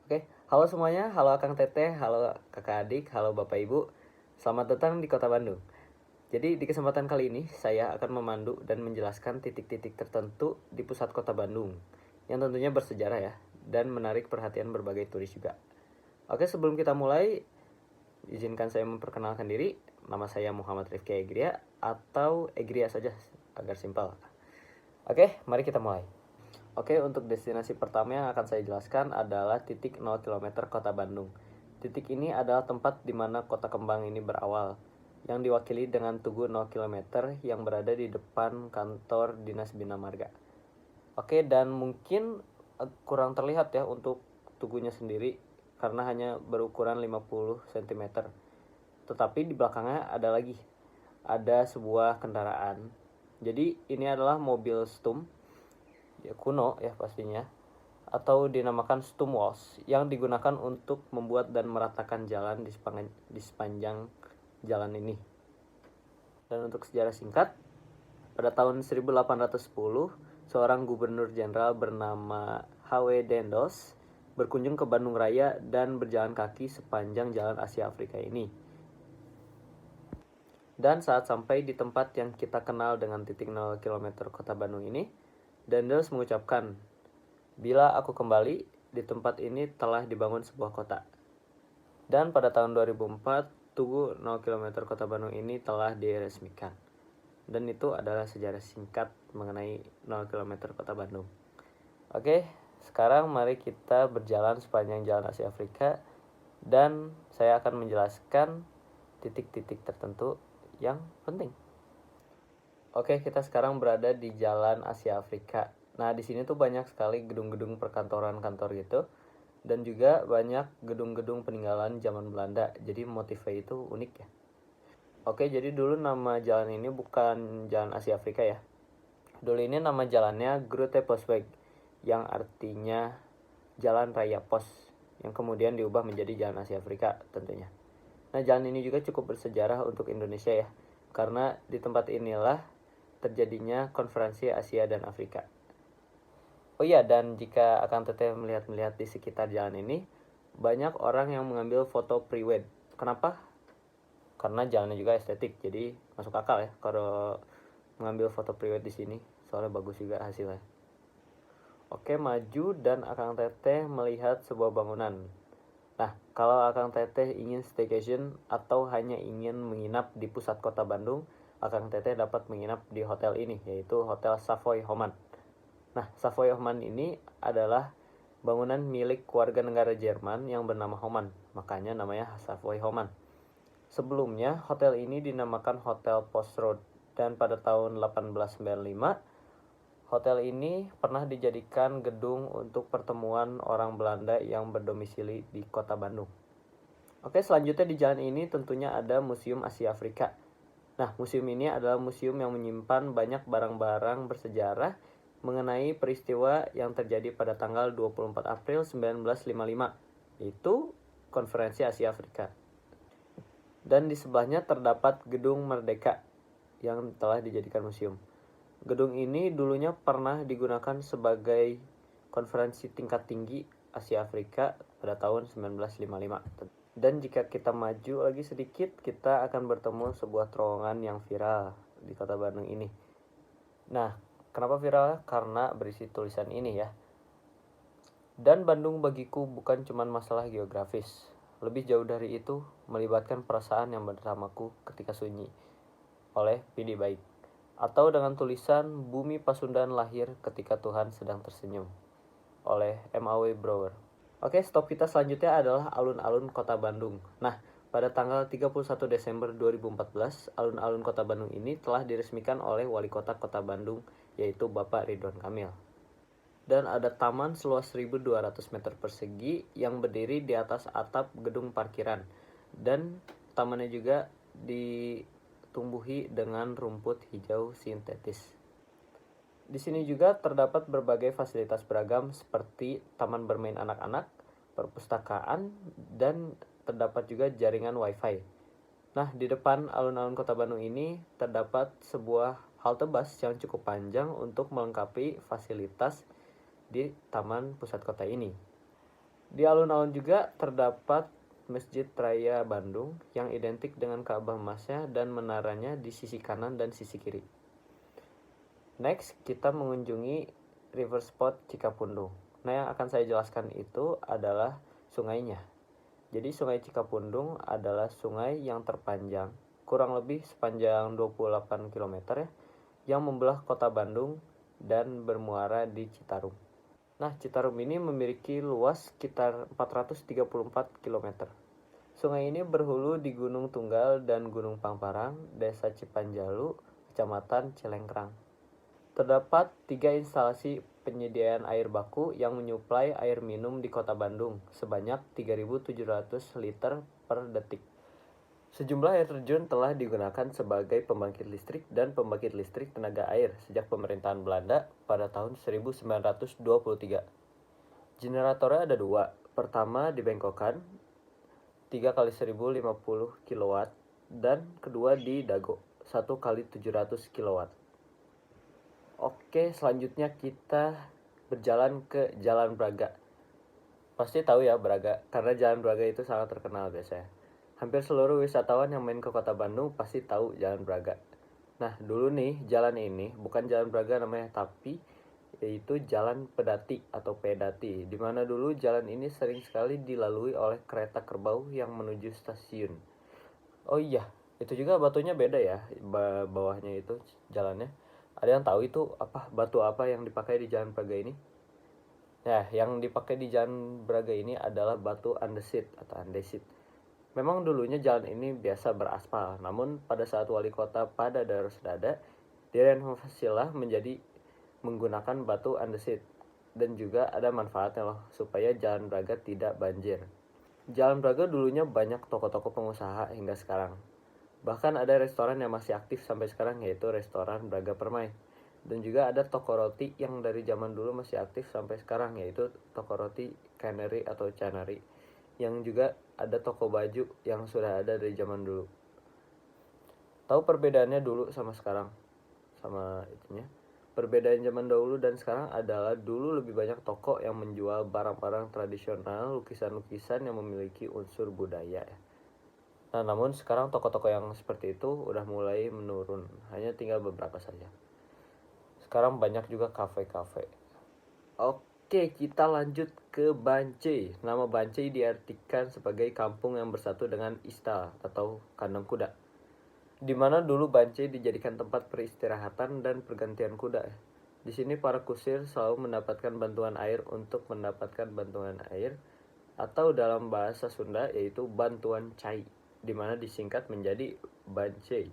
Oke, halo semuanya, halo Akang Teteh, halo kakak adik, halo bapak ibu. Selamat datang di Kota Bandung. Jadi di kesempatan kali ini saya akan memandu dan menjelaskan titik-titik tertentu di pusat Kota Bandung yang tentunya bersejarah ya dan menarik perhatian berbagai turis juga. Oke, sebelum kita mulai, izinkan saya memperkenalkan diri. Nama saya Muhammad Rifki Egria atau Egria saja agar simpel. Oke, mari kita mulai. Oke, untuk destinasi pertama yang akan saya jelaskan adalah titik 0 km Kota Bandung. Titik ini adalah tempat di mana Kota Kembang ini berawal, yang diwakili dengan Tugu 0 km yang berada di depan kantor Dinas Bina Marga. Oke, dan mungkin kurang terlihat ya untuk tugunya sendiri karena hanya berukuran 50 cm. Tetapi di belakangnya ada sebuah kendaraan. Jadi ini adalah mobil Stum ya, kuno ya pastinya, atau dinamakan Stumwalls, yang digunakan untuk membuat dan meratakan jalan di sepanjang jalan ini. Dan untuk sejarah singkat, pada tahun 1810 seorang gubernur jenderal bernama H.W. Dendos berkunjung ke Bandung Raya dan berjalan kaki sepanjang jalan Asia Afrika ini. Dan saat sampai di tempat yang kita kenal dengan titik 0 km Kota Bandung ini, Dendos mengucapkan, "Bila aku kembali, di tempat ini telah dibangun sebuah kota." Dan pada tahun 2004, Tugu 0 km Kota Bandung ini telah diresmikan. Dan itu adalah sejarah singkat mengenai 0 km Kota Bandung. Oke, sekarang mari kita berjalan sepanjang jalan Asia Afrika dan saya akan menjelaskan titik-titik tertentu yang penting. Oke, kita sekarang berada di Jalan Asia Afrika. Nah, di sini tuh banyak sekali gedung-gedung perkantoran kantor gitu, dan juga banyak gedung-gedung peninggalan zaman Belanda. Jadi motifnya itu unik ya. Oke, jadi dulu nama jalan ini bukan Jalan Asia Afrika ya. Dulu ini nama jalannya Grote Postweg, yang artinya Jalan Raya Pos, yang kemudian diubah menjadi Jalan Asia Afrika tentunya. Nah, jalan ini juga cukup bersejarah untuk Indonesia ya, karena di tempat inilah terjadinya konferensi Asia dan Afrika. Oh iya, dan jika akan teteh melihat-melihat di sekitar jalan ini, banyak orang yang mengambil foto pre-wed. Kenapa? Karena jalannya juga estetik, jadi masuk akal ya kalau mengambil foto pre-wed di sini, soalnya bagus juga hasilnya. Oke, maju dan Akang Teteh melihat sebuah bangunan. Nah, kalau Akang Teteh ingin staycation atau hanya ingin menginap di pusat kota Bandung, Akang Teteh dapat menginap di hotel ini, yaitu Hotel Savoy Homan. Nah, Savoy Homan ini adalah bangunan milik warga negara Jerman yang bernama Homan, makanya namanya Savoy Homan. Sebelumnya, hotel ini dinamakan Hotel Post Road, dan pada tahun 1895, hotel ini pernah dijadikan gedung untuk pertemuan orang Belanda yang berdomisili di kota Bandung. Oke, selanjutnya di jalan ini tentunya ada Museum Asia Afrika. Nah, museum ini adalah museum yang menyimpan banyak barang-barang bersejarah mengenai peristiwa yang terjadi pada tanggal 24 April 1955, yaitu Konferensi Asia Afrika. Dan di sebelahnya terdapat Gedung Merdeka yang telah dijadikan museum. Gedung ini dulunya pernah digunakan sebagai konferensi tingkat tinggi Asia Afrika pada tahun 1955. Dan jika kita maju lagi sedikit, kita akan bertemu sebuah terowongan yang viral di kota Bandung ini. Nah, kenapa viral? Karena berisi tulisan ini ya. Dan Bandung bagiku bukan cuma masalah geografis. Lebih jauh dari itu, melibatkan perasaan yang bersamaku ketika sunyi. Oleh Pidi Baik. Atau dengan tulisan Bumi Pasundan lahir ketika Tuhan sedang tersenyum oleh M.A.W. Brower. Oke, stop kita selanjutnya adalah alun-alun Kota Bandung. Nah, pada tanggal 31 Desember 2014, alun-alun Kota Bandung ini telah diresmikan oleh Wali Kota Kota Bandung, yaitu Bapak Ridwan Kamil. Dan ada taman seluas 1.200 meter persegi yang berdiri di atas atap gedung parkiran. Dan tamannya juga ditumbuhi dengan rumput hijau sintetis. Di sini juga terdapat berbagai fasilitas beragam seperti taman bermain anak-anak, perpustakaan, dan terdapat juga jaringan wifi. Nah, di depan alun-alun Kota Bandung ini terdapat sebuah halte bus yang cukup panjang untuk melengkapi fasilitas di taman pusat kota ini. Di alun-alun juga terdapat Masjid Raya Bandung yang identik dengan Ka'bah emasnya dan menaranya di sisi kanan dan sisi kiri. Next, kita mengunjungi river spot Cikapundung. Nah, yang akan saya jelaskan itu adalah sungainya. Jadi Sungai Cikapundung adalah sungai yang terpanjang, kurang lebih sepanjang 28 km ya, yang membelah kota Bandung dan bermuara di Citarum. Nah, Citarum ini memiliki luas sekitar 434 km. Sungai ini berhulu di Gunung Tunggal dan Gunung Pangparang, Desa Cipanjalu, Kecamatan Cilengkrang. Terdapat 3 instalasi penyediaan air baku yang menyuplai air minum di kota Bandung sebanyak 3.700 liter per detik. Sejumlah air terjun telah digunakan sebagai pembangkit listrik dan pembangkit listrik tenaga air sejak pemerintahan Belanda pada tahun 1923. Generatornya ada 2. Pertama di Bengkokan 3 kali 1050 kW dan kedua di Dago 1 kali 700 kW. Oke, selanjutnya kita berjalan ke Jalan Braga. Pasti tahu ya Braga, karena Jalan Braga itu sangat terkenal biasanya. Hampir seluruh wisatawan yang main ke kota Bandung pasti tahu Jalan Braga. Nah, dulu nih jalan ini bukan Jalan Braga namanya, tapi yaitu Jalan Pedati atau Pedati, di mana dulu jalan ini sering sekali dilalui oleh kereta kerbau yang menuju stasiun. Oh iya, itu juga batunya beda ya, bawahnya itu jalannya. Ada yang tahu itu apa batu apa yang dipakai di Jalan Braga ini? Nah, yang dipakai di Jalan Braga ini adalah batu andesit atau andesit. Memang dulunya jalan ini biasa beraspal, namun pada saat wali kota pada Darusdada direnovasilah menjadi menggunakan batu andesit. Dan juga ada manfaatnya loh, supaya Jalan Braga tidak banjir. Jalan Braga dulunya banyak toko-toko pengusaha hingga sekarang. Bahkan ada restoran yang masih aktif sampai sekarang, yaitu restoran Braga Permai. Dan juga ada toko roti yang dari zaman dulu masih aktif sampai sekarang, yaitu toko roti Canary atau Canary. Yang juga ada toko baju yang sudah ada dari zaman dulu. Tahu perbedaannya dulu sama sekarang? Sama itunya. Perbedaan zaman dahulu dan sekarang adalah dulu lebih banyak toko yang menjual barang-barang tradisional, lukisan-lukisan yang memiliki unsur budaya ya. Nah, namun sekarang toko-toko yang seperti itu udah mulai menurun, hanya tinggal beberapa saja. Sekarang banyak juga kafe-kafe. Oke, kita lanjut ke Bancai. Nama Bancai diartikan sebagai kampung yang bersatu dengan Ista atau kandang kuda. Di mana dulu Bancai dijadikan tempat peristirahatan dan pergantian kuda. Di sini para kusir selalu mendapatkan bantuan air untuk mendapatkan bantuan air, atau dalam bahasa Sunda yaitu bantuan cai, di mana disingkat menjadi Bancai.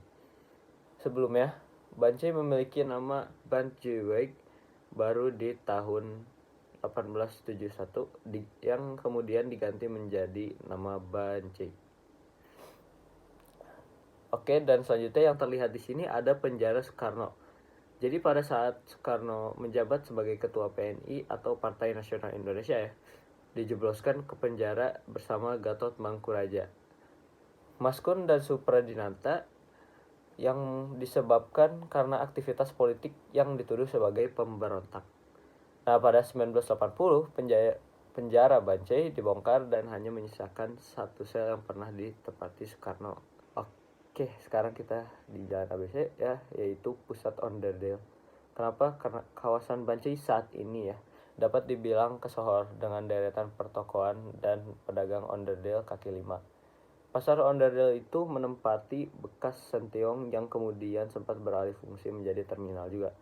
Sebelumnya, Bancai memiliki nama Banjaiweg baru di tahun 1871 yang kemudian diganti menjadi nama Bancai. Oke, dan selanjutnya yang terlihat di sini ada penjara Soekarno. Jadi pada saat Soekarno menjabat sebagai ketua PNI atau Partai Nasional Indonesia ya, dijebloskan ke penjara bersama Gatot Mangkuraja, Maskun dan Supradinata yang disebabkan karena aktivitas politik yang dituduh sebagai pemberontak. Nah, pada 1980 penjara Bancai dibongkar dan hanya menyisakan satu sel yang pernah ditempati Soekarno. Oke, sekarang kita di Jalan ABC ya, yaitu Pusat Onderdil. Kenapa? Karena kawasan Bancai saat ini ya dapat dibilang kesohor dengan deretan pertokoan dan pedagang onderdil kaki lima. Pasar onderdil itu menempati bekas sentiong yang kemudian sempat beralih fungsi menjadi terminal juga.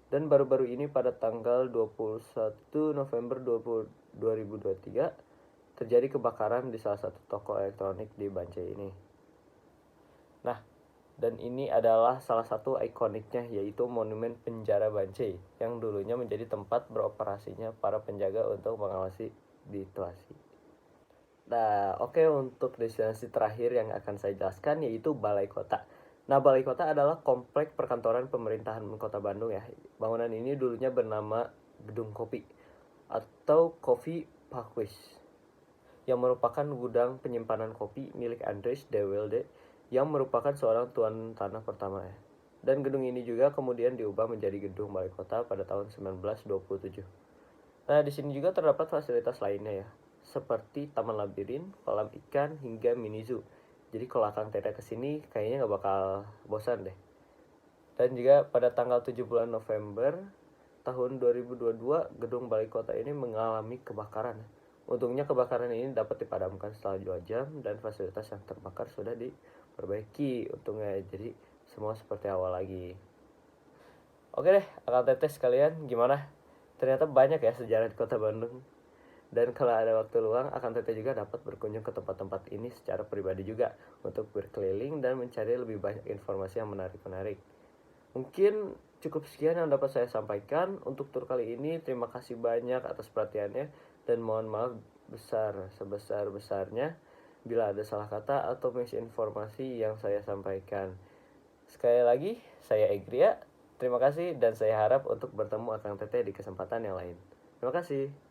Dan baru-baru ini pada tanggal 21 November 2023 terjadi kebakaran di salah satu toko elektronik di Bancai ini. Nah, dan ini adalah salah satu ikoniknya, yaitu monumen penjara Bancai yang dulunya menjadi tempat beroperasinya para penjaga untuk mengawasi situasi. Nah, oke, untuk destinasi terakhir yang akan saya jelaskan yaitu Balai Kota. Nah, Balai Kota adalah komplek perkantoran pemerintahan Kota Bandung ya. Bangunan ini dulunya bernama Gedung Kopi atau Coffee Pakwis, yang merupakan gudang penyimpanan kopi milik Andries de Wilde yang merupakan seorang tuan tanah pertama ya. Dan gedung ini juga kemudian diubah menjadi Gedung Balai Kota pada tahun 1927. Nah, di sini juga terdapat fasilitas lainnya ya, seperti taman labirin, kolam ikan, hingga mini zoo. Jadi kalau Akang Teteh kesini kayaknya nggak bakal bosan deh. Dan juga pada tanggal 7 bulan November tahun 2022, gedung balai kota ini mengalami kebakaran. Untungnya kebakaran ini dapat dipadamkan setelah 2 jam dan fasilitas yang terbakar sudah diperbaiki. Untungnya jadi semua seperti awal lagi. Oke deh, Akang Teteh sekalian, gimana? Ternyata banyak ya sejarah di kota Bandung. Dan kalau ada waktu luang, Akang Teteh juga dapat berkunjung ke tempat-tempat ini secara pribadi juga untuk berkeliling dan mencari lebih banyak informasi yang menarik-menarik. Mungkin cukup sekian yang dapat saya sampaikan untuk tur kali ini. Terima kasih banyak atas perhatiannya dan mohon maaf sebesar-besarnya bila ada salah kata atau misinformasi yang saya sampaikan. Sekali lagi, saya Egria. Terima kasih dan saya harap untuk bertemu Akang Teteh di kesempatan yang lain. Terima kasih.